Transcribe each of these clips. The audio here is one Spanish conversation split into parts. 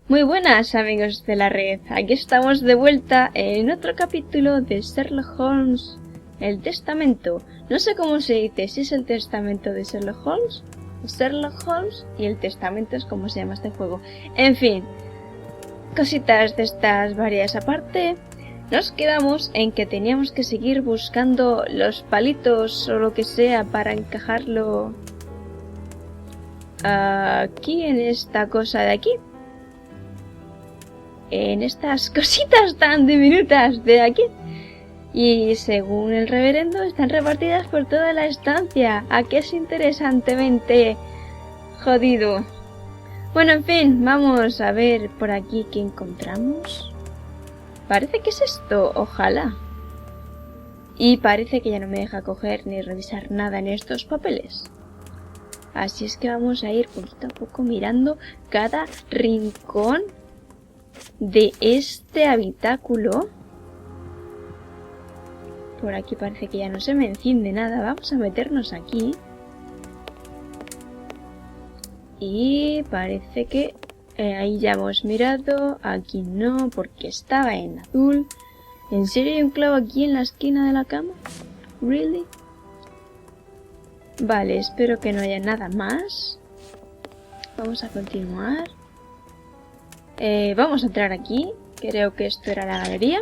Muy buenas amigos de la red, aquí estamos de vuelta en otro capítulo de Sherlock Holmes, el Testamento. No sé cómo se dice, si es el Testamento de Sherlock Holmes o Sherlock Holmes y el Testamento es como se llama este juego. En fin, cositas de estas varias aparte, nos quedamos en que teníamos que seguir buscando los palitos o lo que sea para encajarlo aquí en esta cosa de aquí. En estas cositas tan diminutas de aquí. Y según el reverendo están repartidas por toda la estancia. ¿A qué es interesantemente jodido? Bueno, en fin, vamos a ver por aquí qué encontramos. Parece que es esto, ojalá. Y parece que ya no me deja coger ni revisar nada en estos papeles. Así es que vamos a ir poquito a poco mirando cada rincón de este habitáculo. Por aquí parece que ya no se me enciende nada. Vamos a meternos aquí. Y parece que ahí ya hemos mirado. Aquí no, porque estaba en azul. ¿En serio hay un clavo aquí en la esquina de la cama? ¿Really? Vale, espero que no haya nada más. Vamos a continuar. Vamos a entrar aquí, creo que esto era la galería,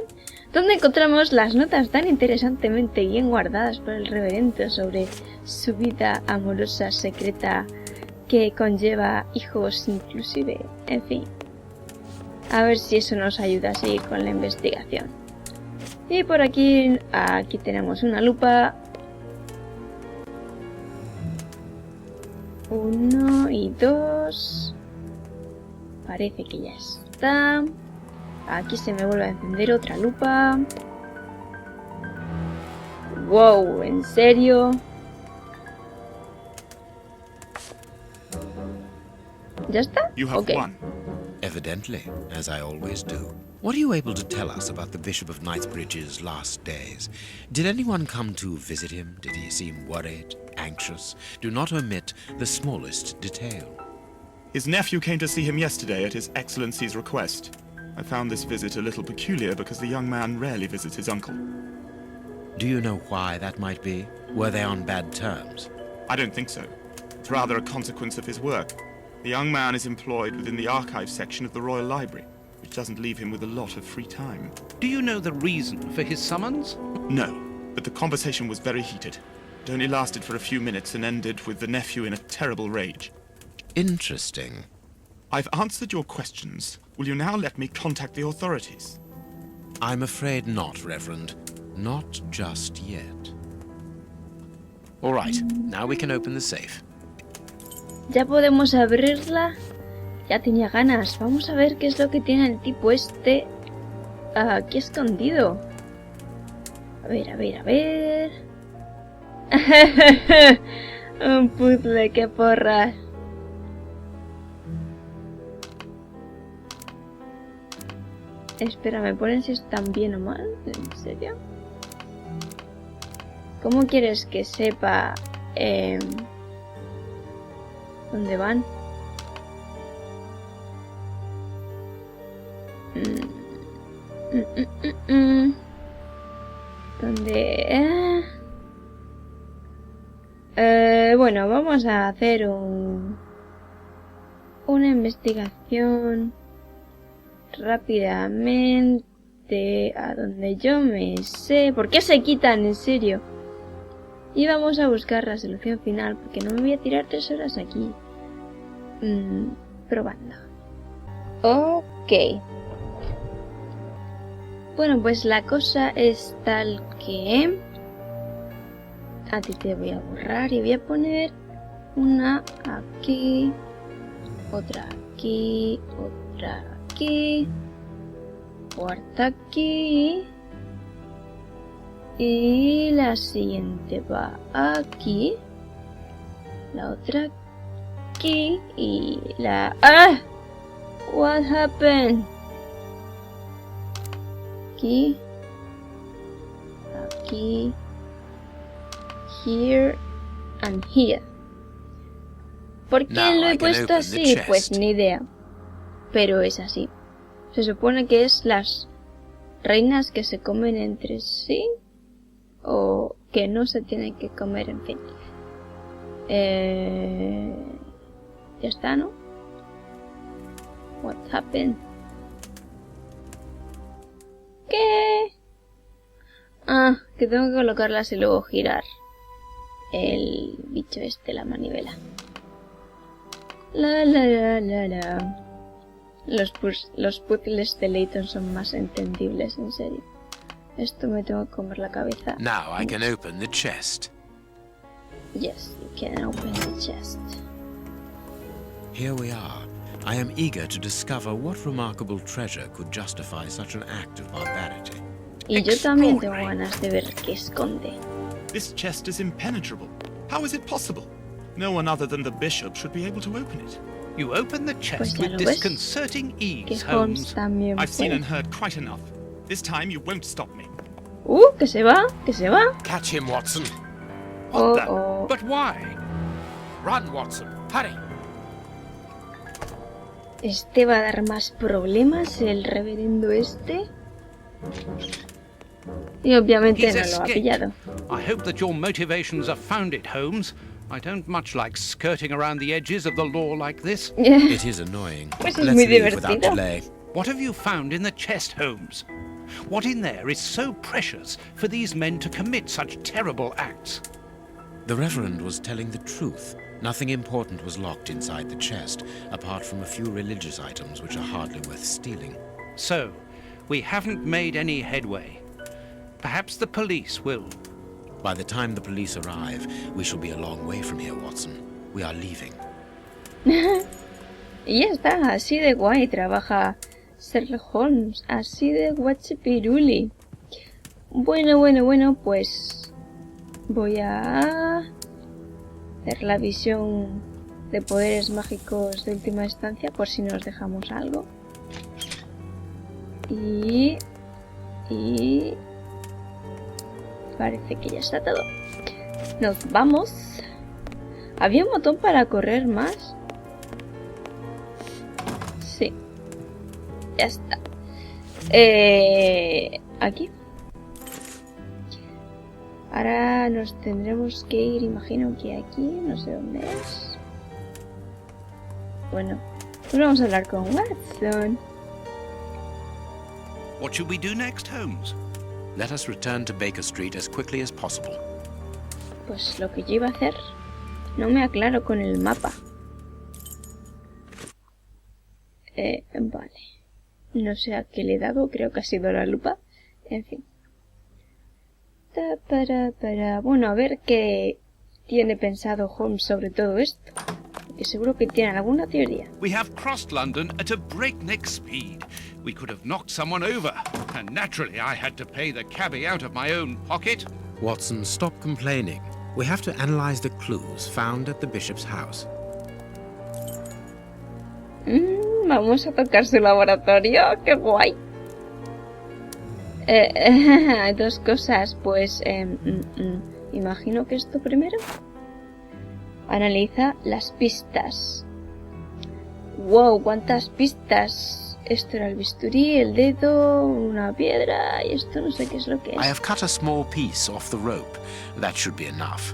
donde encontramos las notas tan interesantemente bien guardadas por el reverendo sobre su vida amorosa secreta que conlleva hijos inclusive, en fin. A ver si eso nos ayuda a seguir con la investigación. Y por aquí tenemos una lupa. 1 y 2... Parece que ya está. Aquí se me vuelve a encender otra lupa. Wow, ¿en serio? ¿Ya está? You have Okay. won. Evidently, as I always do. What are you able to tell us about the Bishop of Knightsbridge's last days? Did anyone come to visit him? Did he seem worried, anxious? Do not omit the smallest detail. His nephew came to see him yesterday at His Excellency's request. I found this visit a little peculiar because the young man rarely visits his uncle. Do you know why that might be? Were they on bad terms? I don't think so. It's rather a consequence of his work. The young man is employed within the archives section of the Royal Library, which doesn't leave him with a lot of free time. Do you know the reason for his summons? No, but the conversation was very heated. It only lasted for a few minutes and ended with the nephew in a terrible rage. Interesting. I've answered your questions. Will you now let me contact the authorities? I'm afraid not, Reverend. Not just yet. All right, now we can open the safe. Ya podemos abrirla. Ya tenía ganas. Vamos a ver qué es lo que tiene el tipo este aquí escondido. A ver, a ver, a ver. Un puzzle, qué porras. Espera, ¿me ponen si están bien o mal? ¿En serio? ¿Cómo quieres que sepa dónde van? ¿Dónde? Bueno, vamos a hacer una investigación rápidamente a donde yo me sé. ¿Por qué se quitan? En serio. Y vamos a buscar la solución final porque no me voy a tirar 3 horas aquí probando. Ok. Bueno, pues la cosa es tal que a ti te voy a borrar y voy a poner una aquí, otra aquí, otra aquí, cuarta aquí y la siguiente va aquí, la otra aquí y la... ¡Ah! What happened? Aquí, aquí, here and here. ¿Por qué Now lo he I can puesto open the así? chest. Pues ni idea. pero es así. Se supone que es las reinas que se comen entre sí o que no se tienen que comer, en fin. Ya está, ¿no? What happened? ¿Qué? Ah, que tengo que colocarlas y luego girar el bicho este, la manivela. La. Los puzzles de Layton son más entendibles, en serio. Esto me tengo que comer la cabeza. Now I can open the chest. Yes, you can open the chest. Here we are. I am eager to discover what remarkable treasure could justify such an act of barbarity. Y yo también tengo ganas de ver qué esconde. This chest is impenetrable. How is it possible? No one other than the bishop should be able to open it. You open the chest Pues ya with lo ves, disconcerting que ease, Holmes Holmes. también I've seen puede. and heard quite enough. This time you won't stop me. Que se va, que se va. Catch him, Watson. Oh, What the? oh. But why? Run, Watson. Hurry. Este va a dar más problemas, el reverendo este. Y obviamente He's no lo ha escaped. pillado. I hope that your motivations are founded, Holmes. I don't much like skirting around the edges of the law like this. It is annoying. Pues es Let's muy leave without divertido. delay. What have you found in the chest, Holmes? What in there is so precious for these men to commit such terrible acts? The Reverend was telling the truth. Nothing important was locked inside the chest, apart from a few religious items which are hardly worth stealing. So, we haven't made any headway. Perhaps the police will. By the time the police arrive, we shall be a long way from here, Watson. We are leaving. Y ya está, así de guay trabaja Sherlock Holmes, así de guachipiruli. Bueno, pues voy a hacer la visión de poderes mágicos de última instancia por si nos dejamos algo. Y parece que ya está todo. Nos vamos. ¿Había un botón para correr más? Sí. Ya está. Aquí. Ahora nos tendremos que ir, imagino que aquí, no sé dónde es. Bueno, pues vamos a hablar con Watson. What should we do next, Holmes? Let us return to Baker Street as quickly as possible. Pues lo que yo iba a hacer, no me aclaro con el mapa. Vale. No sé a qué le he dado, creo que ha sido la lupa. En fin. Bueno, a ver qué tiene pensado Holmes sobre todo esto. Que seguro que tiene alguna teoría. We have crossed London at a breakneck speed. We could have knocked someone over, and naturally I had to pay the cabbie out of my own pocket. Watson, stop complaining. We have to analyze the clues found at the bishop's house. Vamos a tocar su laboratorio, qué guay. Dos cosas, pues imagino que esto primero. Analiza las pistas. Wow, cuántas pistas. Esto era el bisturí, el dedo, una piedra y esto no sé qué es lo que es. I have cut a small piece off the rope. That should be enough.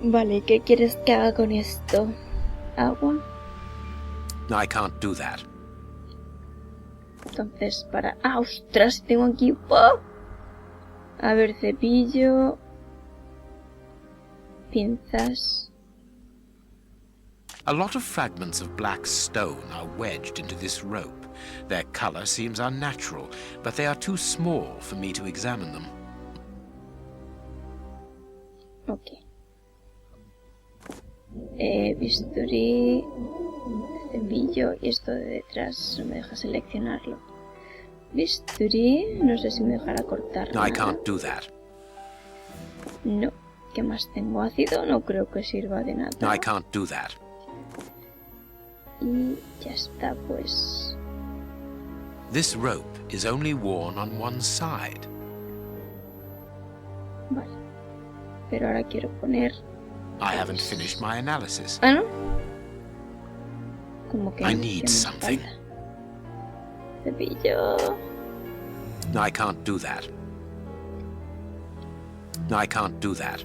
Vale, ¿qué quieres que haga con esto? ¿Agua? I can't do that. Entonces, para... ¡Ah, ostras! Tengo aquí... ¡Oh! A ver, cepillo... Pinzas... A lot of fragments of black stone are wedged into this rope. Their color seems unnatural, but they are too small for me to examine them. Ok. Bisturí... Cepillo y esto de detrás no me deja seleccionarlo. Bisturí... No sé si me dejará cortar I nada. can't do that. No. ¿Qué más tengo? Ácido, no creo que sirva de nada. I can't do that. Y ya está, pues... This rope is only worn on one side. Vale. Pero ahora quiero poner... I haven't finished my analysis. ¿Ah, no? Como que I no, need ¿qué nos something. falta? Cepillo. No, I can't do that. No, I can't do that.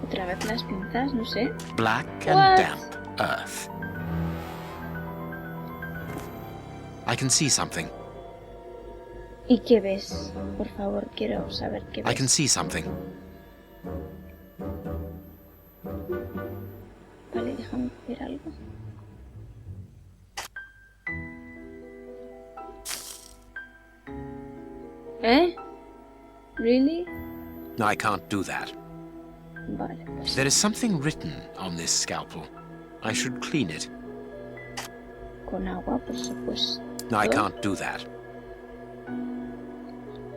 Otra vez las pinzas, no sé. Black What? and damp earth. I can see something. ¿Y qué ves? Por favor, quiero saber qué ves. I can see something. Vale, déjame ver algo. ¿Eh? ¿Really? No, I can't do that. Vale, pues There is something written on this scalpel. I should clean it. con agua, por supuesto. No, I can't do that.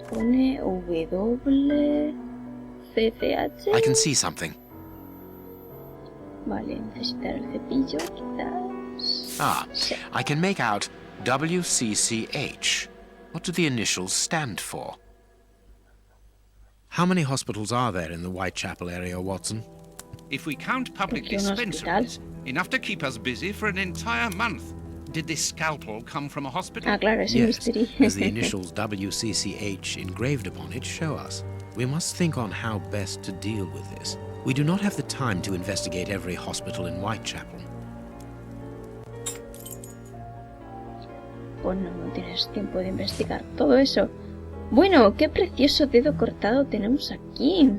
Pone WCCH. I can see something. Vale, necesitar el cepillo, quizás. Ah, Sí. I can make out WCCH. What do the initials stand for? How many hospitals are there in the Whitechapel area, Watson? If we count public Porque un hospital. dispensaries, enough to keep us busy for an entire month. Did this scalpel come from a hospital? Ah, claro, es un Yes, mystery. as the initials WCCH engraved upon it show us. We must think on how best to deal with this. We do not have the time to investigate every hospital in Whitechapel. Pues no tienes tiempo de investigar todo eso. Bueno, qué precioso dedo cortado tenemos aquí.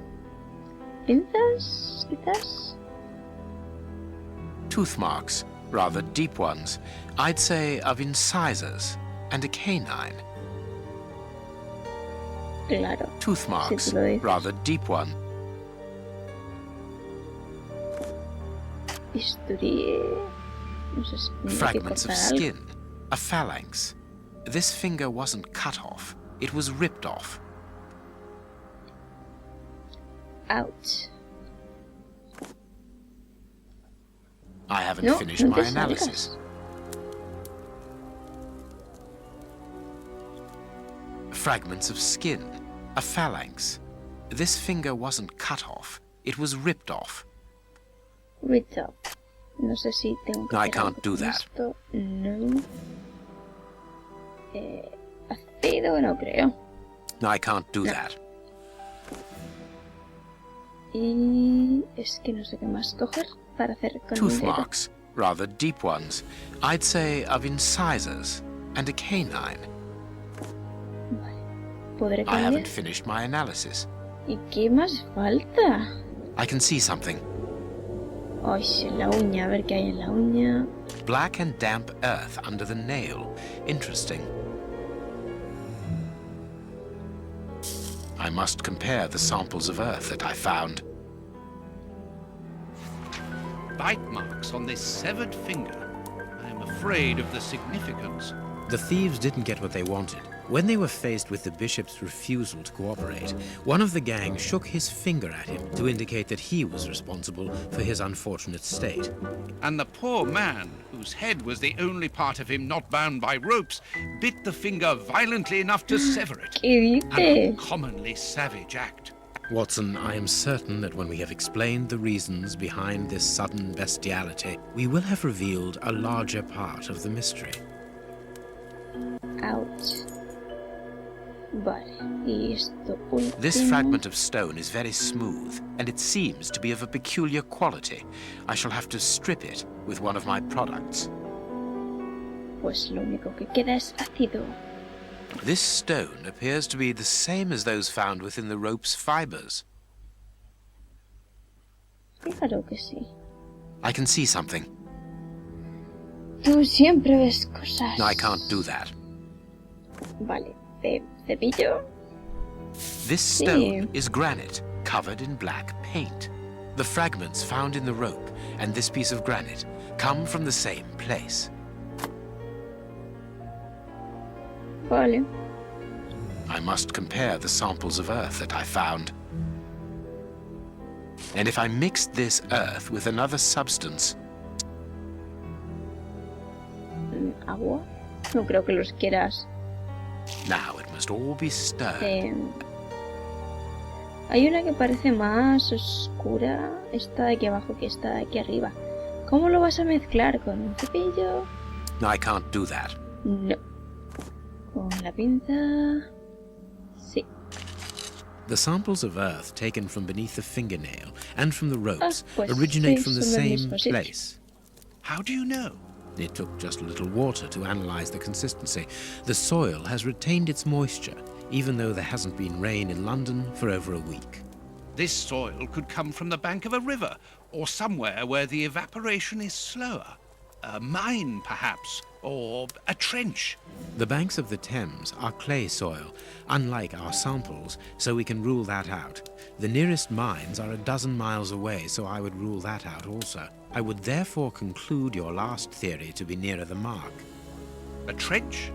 ¿Pinzas, quizás? Tooth marks, rather deep ones. I'd say of incisors and a canine. Claro. Tooth marks, tú lo dices. rather deep one. Bisturí. No sé si tendría que Fragments of cortar algo. skin, a phalanx. This finger wasn't cut off, it was ripped off. Ouch. I haven't No, finished no my te analysis. salgas. Fragments of skin, a phalanx. This finger wasn't cut off, it was ripped off. Reach up. No sé si tengo que No, I hacer can't algo do con that. esto. No. Ácido, no creo. No, I can't do No. that. Y es que no sé qué más coger para hacer con Tooth el dedo. marks, rather deep ones. I'd say of incisors and a canine. ¿Podré I cambiar? haven't finished my analysis. ¿Y qué más falta? I can see something. Ay, sí, la uña, a ver qué hay en la uña. Black and damp earth under the nail. Interesting. I must compare the samples of earth that I found. Bite marks on this severed finger. I am afraid of the significance. The thieves didn't get what they wanted. When they were faced with the bishop's refusal to cooperate, one of the gang shook his finger at him to indicate that he was responsible for his unfortunate state. And the poor man, whose head was the only part of him not bound by ropes, bit the finger violently enough to sever it. ¿Qué An dices? uncommonly savage act. Watson, I am certain that when we have explained the reasons behind this sudden bestiality, we will have revealed a larger part of the mystery. Ouch. Vale, y esto último. This fragment of stone is very smooth, and it seems to be of a peculiar quality. I shall have to strip it with one of my products. Pues lo único que queda es ácido. This stone appears to be the same as those found within the rope's fibers. Claro que sí. I can see something. Tú siempre ves cosas. No, I can't do that. Vale, cepillo. This stone is granite, covered in black paint. The fragments found in the rope and this piece of granite come from the same place. Vale. I must compare the samples of earth that I found. And if I mixed this earth with another substance, Agua. No creo que los quieras. now it must all be stirred. Hay una que parece más oscura, esta de aquí abajo que esta de aquí arriba. ¿Cómo lo vas a mezclar? ¿Con un cepillo? I can't do that. No. ¿Con la pinza? Sí. The samples of earth taken from beneath the fingernail and from the ropes pues originate sí, from the son del same mismo sitio. place. How do you know? It took just a little water to analyze the consistency. The soil has retained its moisture, even though there hasn't been rain in London for over a week. This soil could come from the bank of a river, or somewhere where the evaporation is slower. A mine, perhaps, or a trench. The banks of the Thames are clay soil, unlike our samples, so we can rule that out. The nearest mines are 12 miles away, so I would rule that out also. I would therefore conclude your last theory to be nearer the mark. A trench?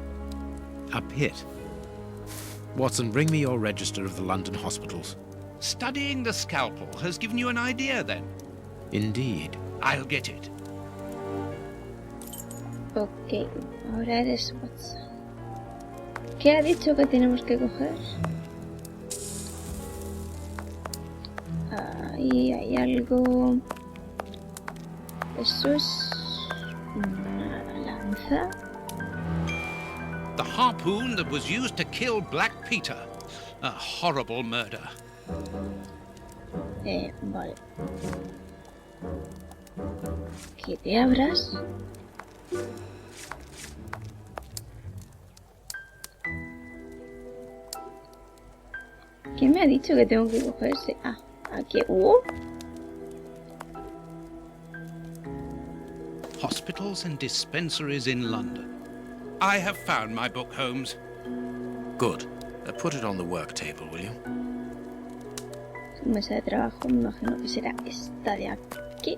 A pit. Watson, bring me your register of the London hospitals. Studying the scalpel has given you an idea, then? Indeed. I'll get it. Ok, ahora eres Watson. ¿Qué ha dicho que tenemos que coger? Ahí hay algo. Eso es una lanza. The harpoon that was used to kill Black Peter. A horrible murder. Vale. Que te abras. ¿Quién me ha dicho que tengo que cogerse? Ah, aquí. Hospitals and dispensaries in London. I have found my book, Holmes. Good. Put it on the work table, will you? Su mesa de trabajo, me imagino que será esta de aquí.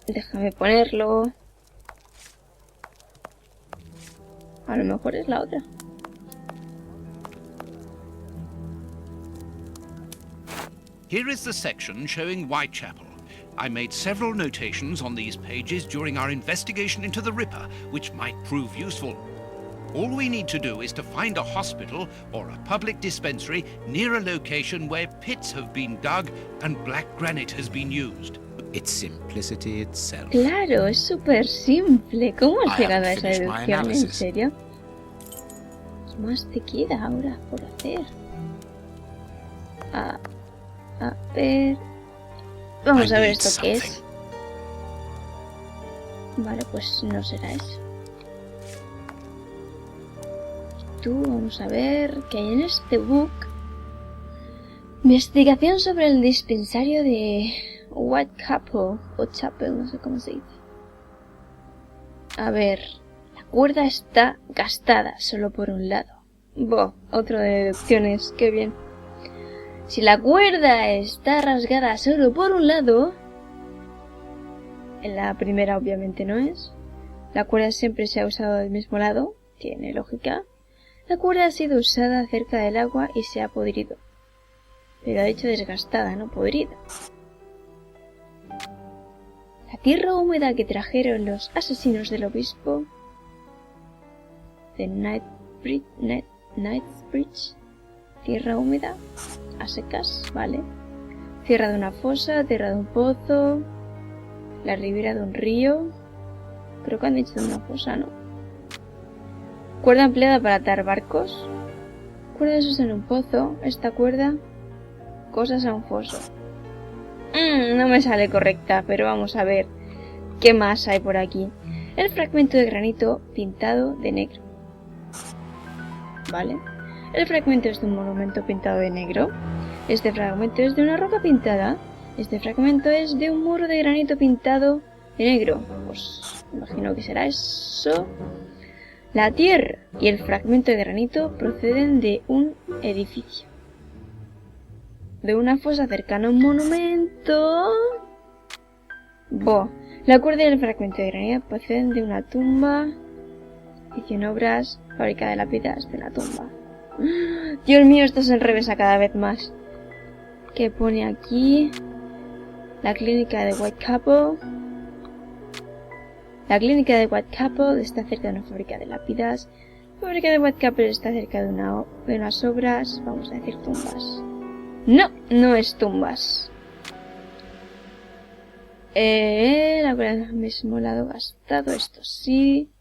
Déjame ponerlo. A lo mejor es la otra. Here is the section showing Whitechapel. I made several notations on these pages during our investigation into the Ripper, which might prove useful. All we need to do is to find a hospital or a public dispensary near a location where pits have been dug and black granite has been used. It's simplicity itself. Claro, es súper simple. ¿Cómo has I llegado a haven't esa finished my deducción? ¿En analysis. serio? ¿Qué más te queda ahora por hacer? A ver... Vamos a ver esto qué es. Vale, pues no será eso. Tú, vamos a ver qué hay en este book. Investigación sobre el dispensario de Whitechapel o Chapel, no sé cómo se dice. A ver, la cuerda está gastada solo por un lado. Otro de deducciones, qué bien. Si la cuerda está rasgada solo por un lado, en la primera obviamente no es. La cuerda siempre se ha usado del mismo lado, tiene lógica. La cuerda ha sido usada cerca del agua y se ha podrido. Pero ha dicho desgastada, no podrida. La tierra húmeda que trajeron los asesinos del obispo de Knightsbridge. Tierra húmeda, a secas, vale. Tierra de una fosa, tierra de un pozo, la ribera de un río. Creo que han dicho de una fosa, ¿no? Cuerda empleada para atar barcos. Cuerdas usan un pozo. Esta cuerda. Cosas a un foso. No me sale correcta, pero vamos a ver qué más hay por aquí. El fragmento de granito pintado de negro. ¿Vale? El fragmento es de un monumento pintado de negro. Este fragmento es de una roca pintada. Este fragmento es de un muro de granito pintado de negro. Pues imagino que será eso. La tierra y el fragmento de granito proceden de un edificio. De una fosa cercana a un monumento. La cuerda y el fragmento de granito proceden de una tumba. Y en obras, fábrica de lápidas de la tumba. Dios mío, esto se enrevesa cada vez más. ¿Qué pone aquí? La clínica de Whitechapel. La clínica de Whitechapel está cerca de una fábrica de lápidas. La fábrica de Whitechapel está cerca de unas obras, vamos a decir tumbas. No, no es tumbas. La del mismo lado gastado, esto sí.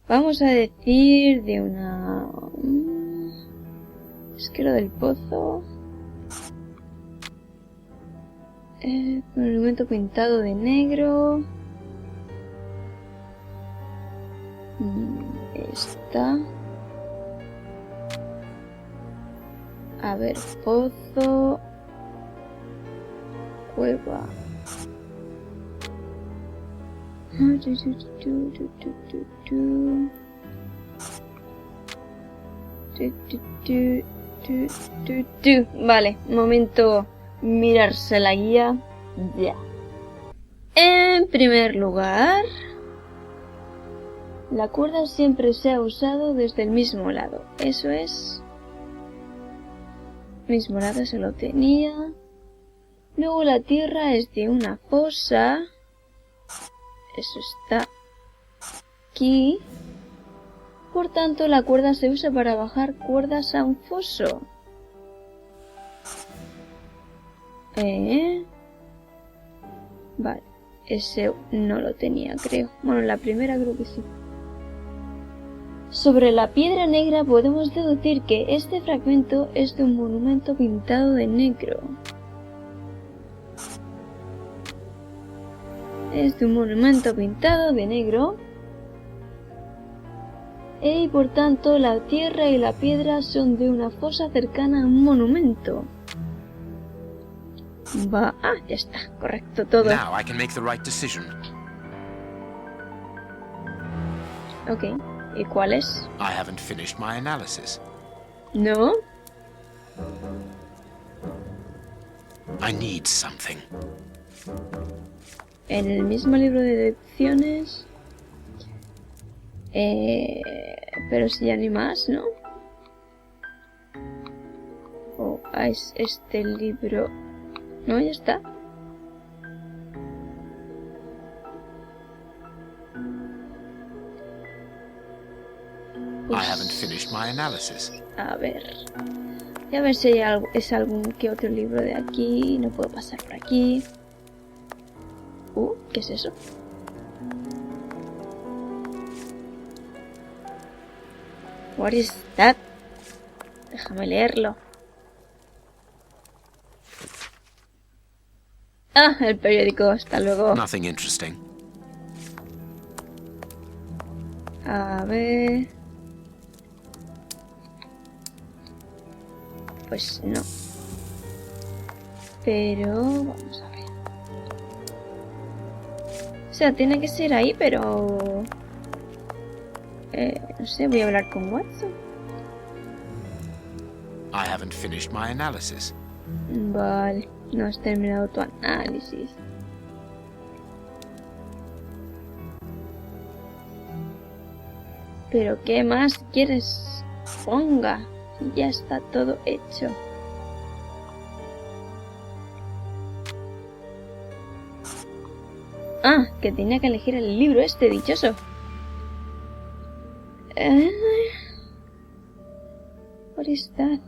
Vamos a decir de una... Es que lo del pozo... monumento pintado de negro... Esta... A ver, pozo... Cueva... Vale, momento mirarse la guía. Ya. En primer lugar, la cuerda siempre se ha usado desde el mismo lado. Eso es. Mismo lado se lo tenía. Luego la tierra es de una fosa. Eso está aquí. Por tanto, la cuerda se usa para bajar cuerdas a un foso. Vale, ese no lo tenía, creo. Bueno, la primera creo que sí. Sobre la piedra negra podemos deducir que este fragmento es de un monumento pintado de negro. Es de un monumento pintado de negro. Y por tanto la tierra y la piedra son de una fosa cercana a un monumento. Ya está, correcto todo. Now I can make the right decision. Ok, ¿y cuál es? I haven't finished my analysis. ¿No? I need something. En el mismo libro de deducciones... pero si ya ni más, ¿no? Es este libro... No, ya está. I haven't finished my analysis. A ver. Y a ver si hay algo, es algún que otro libro de aquí. No puedo pasar por aquí. ¿Qué es eso? What is that? Déjame leerlo. El periódico. Hasta luego. Nothing interesting. A ver... Pues no. Pero... Vamos a ver. O sea, tiene que ser ahí, pero... no sé, voy a hablar con Watson. I haven't finished my analysis. Vale, no has terminado tu análisis. ¿Pero qué más quieres? Ponga, ya está todo hecho. Que tenía que elegir el libro este dichoso. What is that?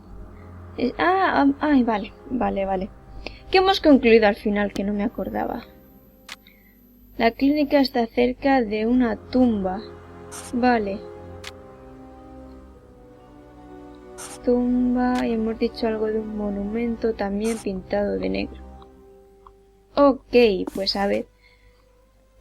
Vale. ¿Qué hemos concluido al final que no me acordaba? La clínica está cerca de una tumba. Vale. Tumba, y hemos dicho algo de un monumento también pintado de negro. Ok, pues a ver.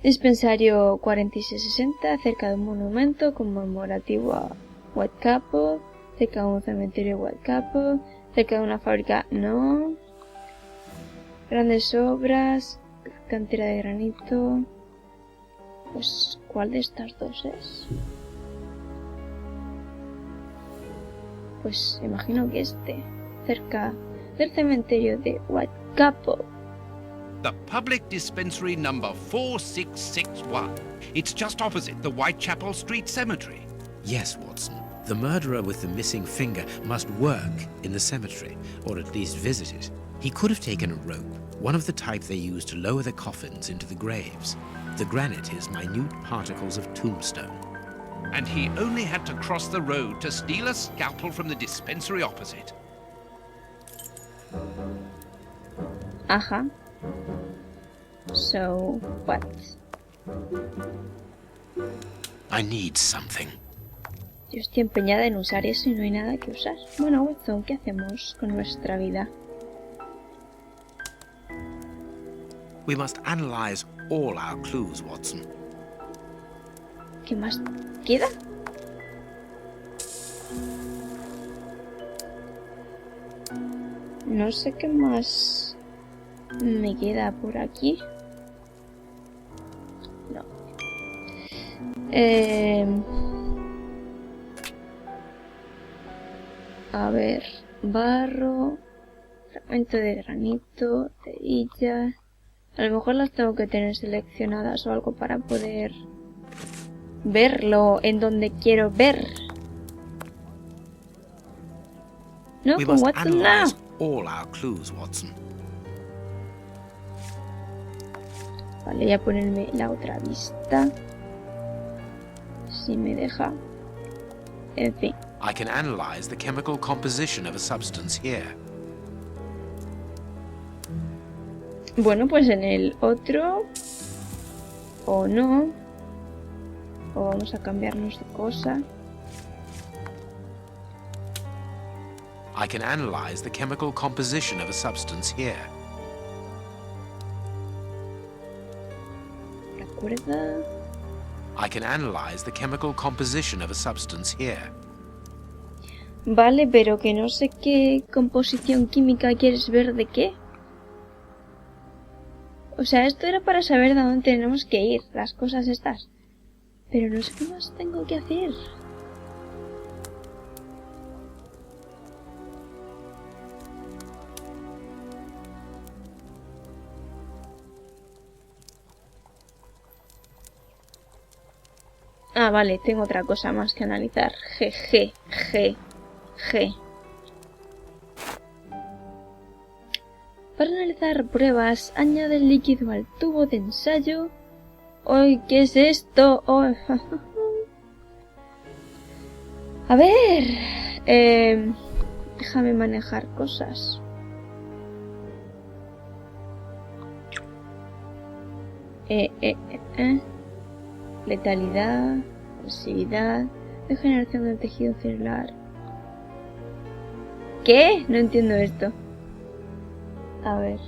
Dispensario 4660, cerca de un monumento conmemorativo a Whitechapel, cerca de un cementerio de Whitechapel, cerca de una fábrica, no. Grandes obras, cantera de granito. Pues, ¿cuál de estas dos es? Pues, imagino que cerca del cementerio de Whitechapel. The public dispensary number 4661. It's just opposite the Whitechapel Street Cemetery. Yes, Watson. The murderer with the missing finger must work in the cemetery, or at least visit it. He could have taken a rope, one of the type they use to lower the coffins into the graves. The granite is minute particles of tombstone. And he only had to cross the road to steal a scalpel from the dispensary opposite. Ajá. So, what? I need something. Yo estoy empeñada en usar eso y no hay nada que usar. Bueno, Watson, ¿qué hacemos con nuestra vida? We must analyze all our clues, Watson. ¿Qué más queda? No sé qué más me queda por aquí. No. A ver, barro, fragmento de granito, cerillas. A lo mejor las tengo que tener seleccionadas o algo para poder verlo en donde quiero ver. No, We con must Watson no. analyze all our clues, Watson. Vale, voy a ponerme la otra vista. Si me deja. En fin. I can analyze the chemical composition of a substance here. Bueno, pues en el otro. O no. O vamos a cambiarnos de cosa. I can analyze the chemical composition of a substance here. Recuerda. I can analyze the chemical composition of a substance here. Vale, pero que no sé qué composición química quieres ver de qué. O sea, esto era para saber de dónde tenemos que ir, las cosas estas. Pero no sé qué más tengo que hacer. Ah, vale, tengo otra cosa más que analizar. G. Para analizar pruebas, añade el líquido al tubo de ensayo. ¡Ay, qué es esto! Oh. A ver... déjame manejar cosas. Letalidad, agresividad, degeneración del tejido celular. ¿Qué? No entiendo esto. A ver.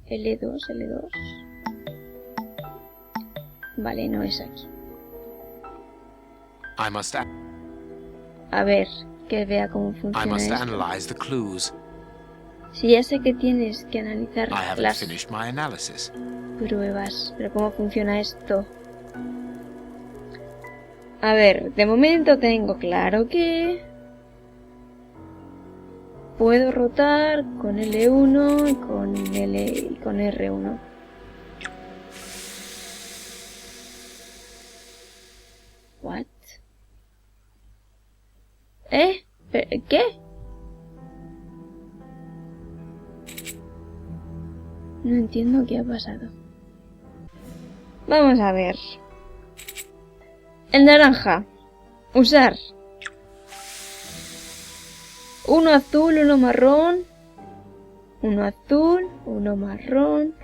L2. Vale, no es aquí. A ver, que vea cómo funciona esto. Analyze the clues. Si ya sé que tienes que analizar I haven't las finished my analysis. pruebas, pero ¿cómo funciona esto? A ver, de momento tengo claro que puedo rotar con L1 y con R1. What? ¿Qué? No entiendo qué ha pasado. Vamos a ver. El naranja. Usar. Uno azul, uno marrón. Uno azul, uno marrón.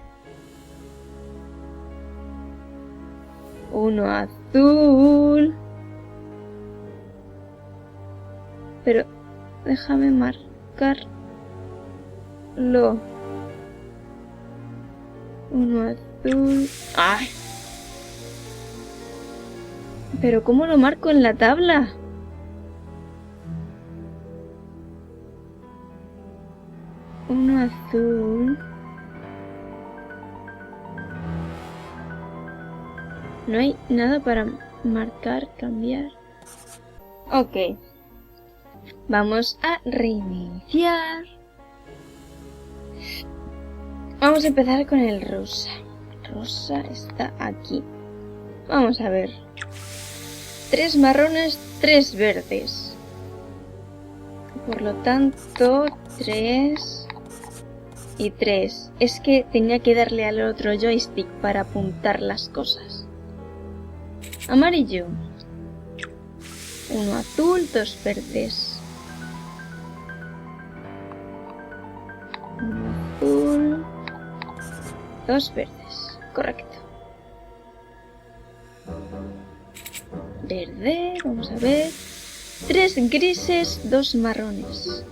Uno azul. Pero déjame marcarlo. Uno azul. ¡Ay! ¿Pero cómo lo marco en la tabla? Uno azul. No hay nada para marcar, cambiar. Ok. Vamos a reiniciar. Vamos a empezar con el rosa. Rosa está aquí. Vamos a ver. 3 marrones, 3 verdes. Por lo tanto, 3 y 3. Es que tenía que darle al otro joystick para apuntar las cosas. Amarillo. 1 azul, 2 verdes. 1 azul, 2 verdes. Correcto. Verde, vamos a ver. 3 grises, 2 marrones.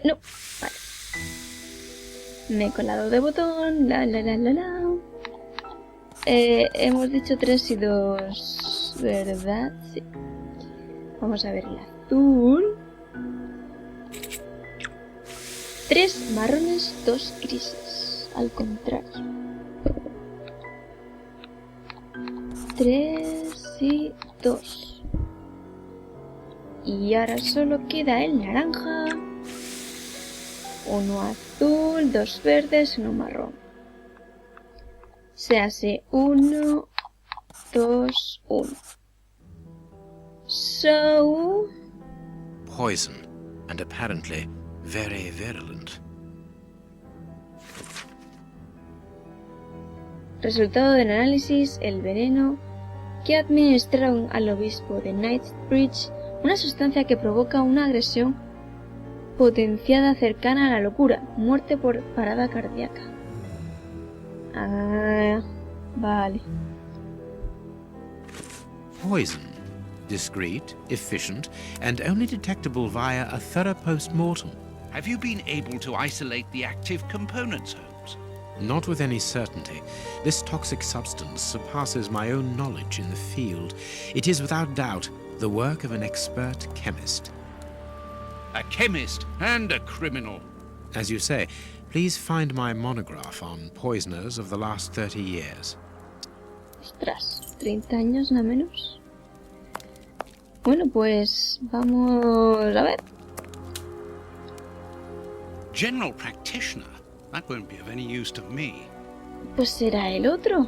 No, vale. Me he colado de botón. Hemos dicho 3 y 2, ¿verdad? Sí. Vamos a ver el azul. 3 marrones, 2 grises. Al contrario. 3 y 2. Y ahora solo queda el naranja. 1 azul, 2 verdes, 1 marrón. Se hace 1, 2, 1. So... Poison, and apparently very virulent. Resultado del análisis, el veneno que administraron al obispo de Knightsbridge, una sustancia que provoca una agresión potenciada cercana a la locura, muerte por parada cardíaca. Ah, vale. Poison. Discreet, efficient, and only detectable via a thorough post-mortem. Have you been able to isolate the active components, Holmes? Not with any certainty. This toxic substance surpasses my own knowledge in the field. It is without doubt the work of an expert chemist. A chemist and a criminal. As you say, please find my monograph on poisoners of the last 30 years. Ostras, 30 años nada menos. Bueno, pues vamos a ver. General practitioner. That won't be of any use to me. Pues será el otro.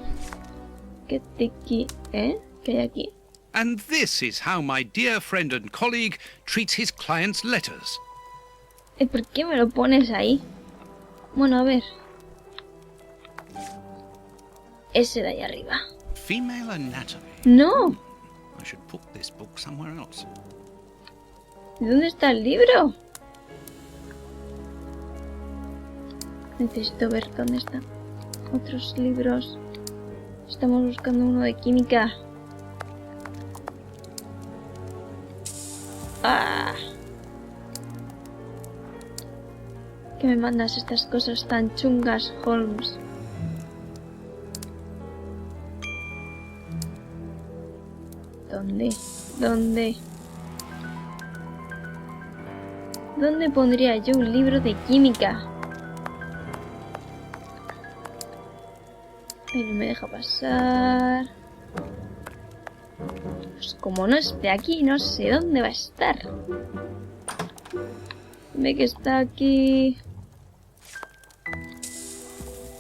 ¿Qué hay aquí? And this is how my dear friend and colleague treats his clients' letters. ¿Y por qué me lo pones ahí? Bueno, a ver. Ese de ahí arriba. Female anatomy. ¡No! I should put this book somewhere else. ¿Dónde está el libro? Necesito ver dónde están otros libros. Estamos buscando uno de química. ¡Ah! ¿Qué me mandas estas cosas tan chungas, Holmes? ¿Dónde? ¿Dónde? ¿Dónde pondría yo un libro de química? Ay, no me deja pasar. Pues como no esté aquí, no sé dónde va a estar. Dime que está aquí.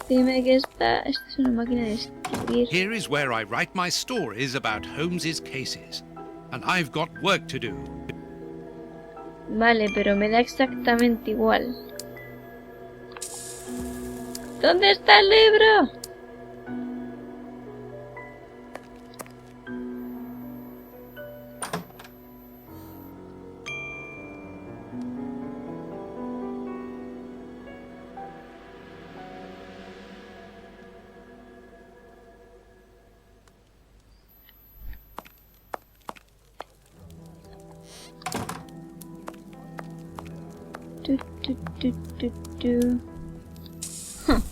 Dime que está... Esta es una máquina de escribir. Here is where I write my stories about Holmes's cases. And I've got work to do. Vale, pero me da exactamente igual. ¿Dónde está el libro?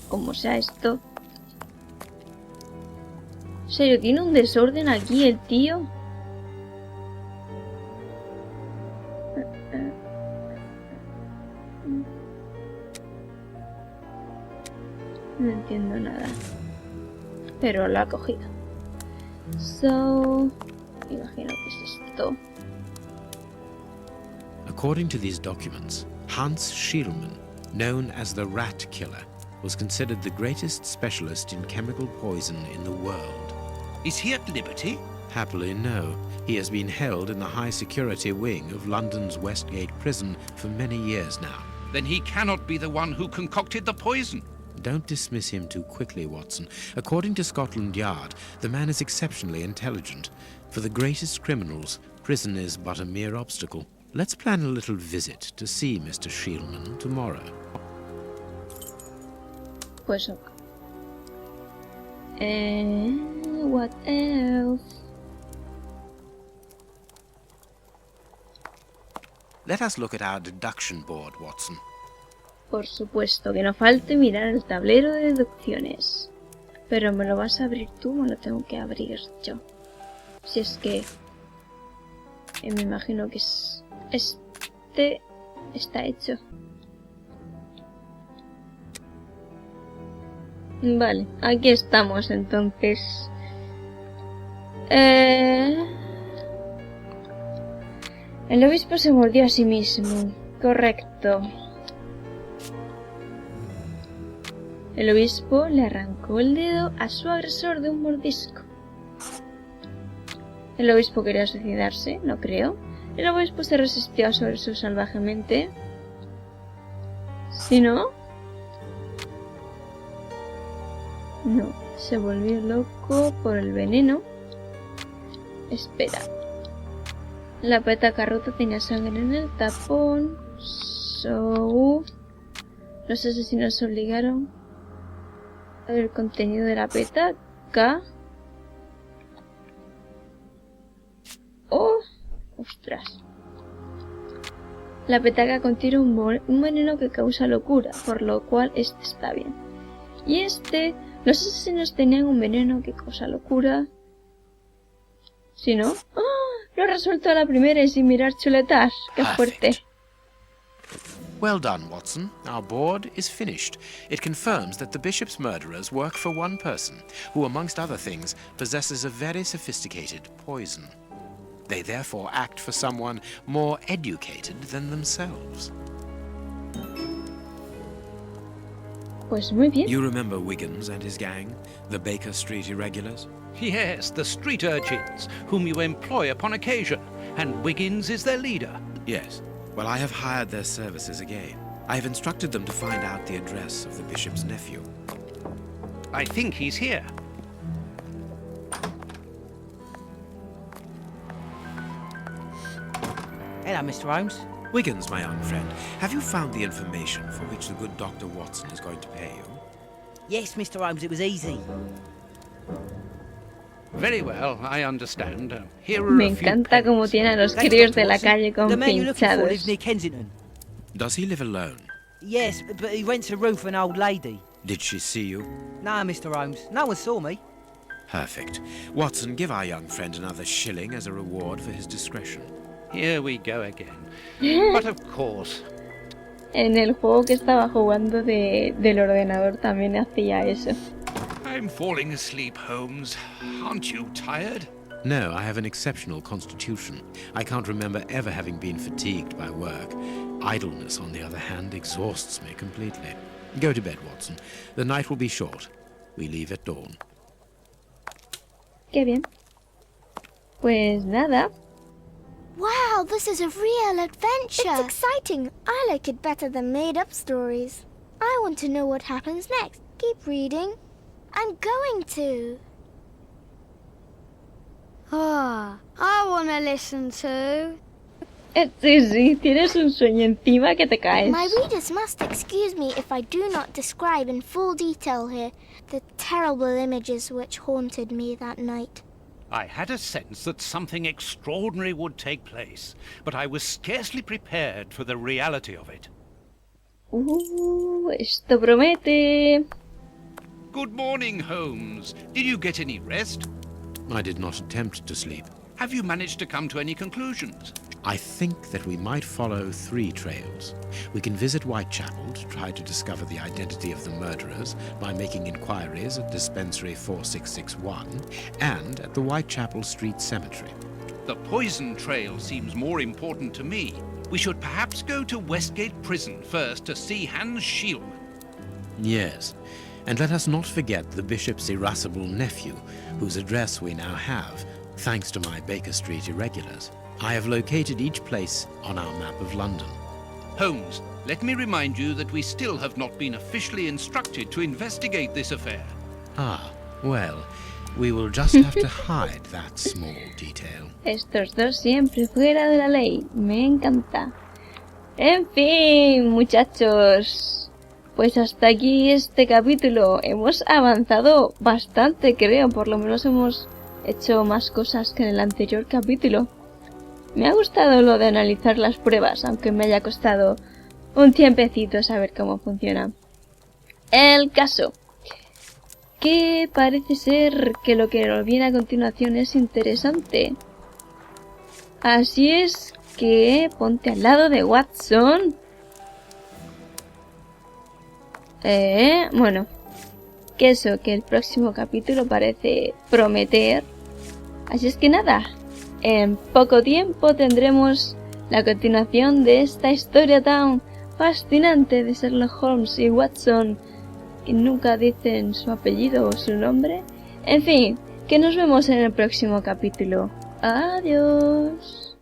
Como sea esto. ¿En serio? ¿Tiene un desorden aquí el tío? No entiendo nada. Pero lo ha cogido. Imagino que es esto. According to these documents, Hans Schielmann, known as the Rat Killer, was considered the greatest specialist in chemical poison in the world. Is he at liberty? Happily, no. He has been held in the high-security wing of London's Westgate prison for many years now. Then he cannot be the one who concocted the poison. Don't dismiss him too quickly, Watson. According to Scotland Yard, the man is exceptionally intelligent. For the greatest criminals, prison is but a mere obstacle. Let's plan a little visit to see Mr. Shielman tomorrow. Pues ok. What else? Let us look at our deduction board, Watson. Por supuesto, que no falte mirar el tablero de deducciones. Pero ¿me lo vas a abrir tú o lo tengo que abrir yo? Si es que... me imagino que este está hecho. Vale, aquí estamos entonces. El obispo se mordió a sí mismo. Correcto. El obispo le arrancó el dedo a su agresor de un mordisco. El obispo quería suicidarse, no creo. El obispo se resistió a su agresor salvajemente. ¿Sí, no? No, se volvió loco por el veneno. Espera. La petaca rota tenía sangre en el tapón. Los asesinos obligaron a ver el contenido de la petaca. ¡Oh! ¡Ostras! La petaca contiene un veneno que causa locura, por lo cual este está bien. Y este... Los asesinos tenían un veneno que causa locura. ¿Sí, no? ¡Ah! Lo he resuelto a la primera y sin mirar chuletas. ¡Qué fuerte! Well done, Watson. Our board is finished. It confirms that the bishop's murderers work for one person, who, amongst other things, possesses a very sophisticated poison. They therefore act for someone more educated than themselves. Pues muy bien. You remember Wiggins and his gang, the Baker Street irregulars? Yes, the street urchins, whom you employ upon occasion, and Wiggins is their leader. Yes. Well, I have hired their services again. I have instructed them to find out the address of the bishop's nephew. I think he's here. Hello, Mr. Holmes. Wiggins, my young friend, have you found the information for which the good Dr. Watson is going to pay you? Yes, Mr. Holmes, it was easy. Very well, I understand. Here are Me a few encanta cómo pens. tiene a los Thanks, críos Dr. de la Watson. calle con The man you're looking for lives pinchados. near Kensington. Does he live alone? Yes, but he rents a room for an old lady. Did she see you? No, Mr. Holmes, no one saw me. Perfect. Watson, give our young friend another shilling as a reward for his discretion. Here we go again. But of course. En el juego que estaba jugando del ordenador también hacía eso. I'm falling asleep, Holmes. Aren't you tired? No, I have an exceptional constitution. I can't remember ever having been fatigued by work. Idleness, on the other hand, exhausts me completely. Go to bed, Watson. The night will be short. We leave at dawn. Qué bien. Pues nada. Wow, this is a real adventure. It's exciting. I like it better than made-up stories. I want to know what happens next. Keep reading. I'm going to. Ah, I want to listen to. Sí, tienes un sueño encima que te caes. My readers must excuse me if I do not describe in full detail here the terrible images which haunted me that night. I had a sense that something extraordinary would take place, but I was scarcely prepared for the reality of it. Esto promete. Good morning, Holmes. Did you get any rest? I did not attempt to sleep. Have you managed to come to any conclusions? I think that we might follow 3 trails. We can visit Whitechapel to try to discover the identity of the murderers by making inquiries at Dispensary 4661 and at the Whitechapel Street Cemetery. The poison trail seems more important to me. We should perhaps go to Westgate Prison first to see Hans Shielman. Yes, and let us not forget the bishop's irascible nephew, whose address we now have, Thanks to my Baker Street irregulars, I have located each place on our map of London. Holmes, let me remind you that we still have not been officially instructed to investigate this affair. Ah, well, we will just have to hide that small detail. Estos dos siempre fuera de la ley. Me encanta. En fin, muchachos. Pues hasta aquí este capítulo. Hemos avanzado bastante, creo. Por lo menos hemos hecho más cosas que en el anterior capítulo. Me ha gustado lo de analizar las pruebas, aunque me haya costado un tiempecito saber cómo funciona. El caso. Que parece ser que lo que nos viene a continuación es interesante. Así es que ponte al lado de Watson. Bueno, que eso, que el próximo capítulo parece prometer. Así es que nada, en poco tiempo tendremos la continuación de esta historia tan fascinante de Sherlock Holmes y Watson, que nunca dicen su apellido o su nombre. En fin, que nos vemos en el próximo capítulo. Adiós.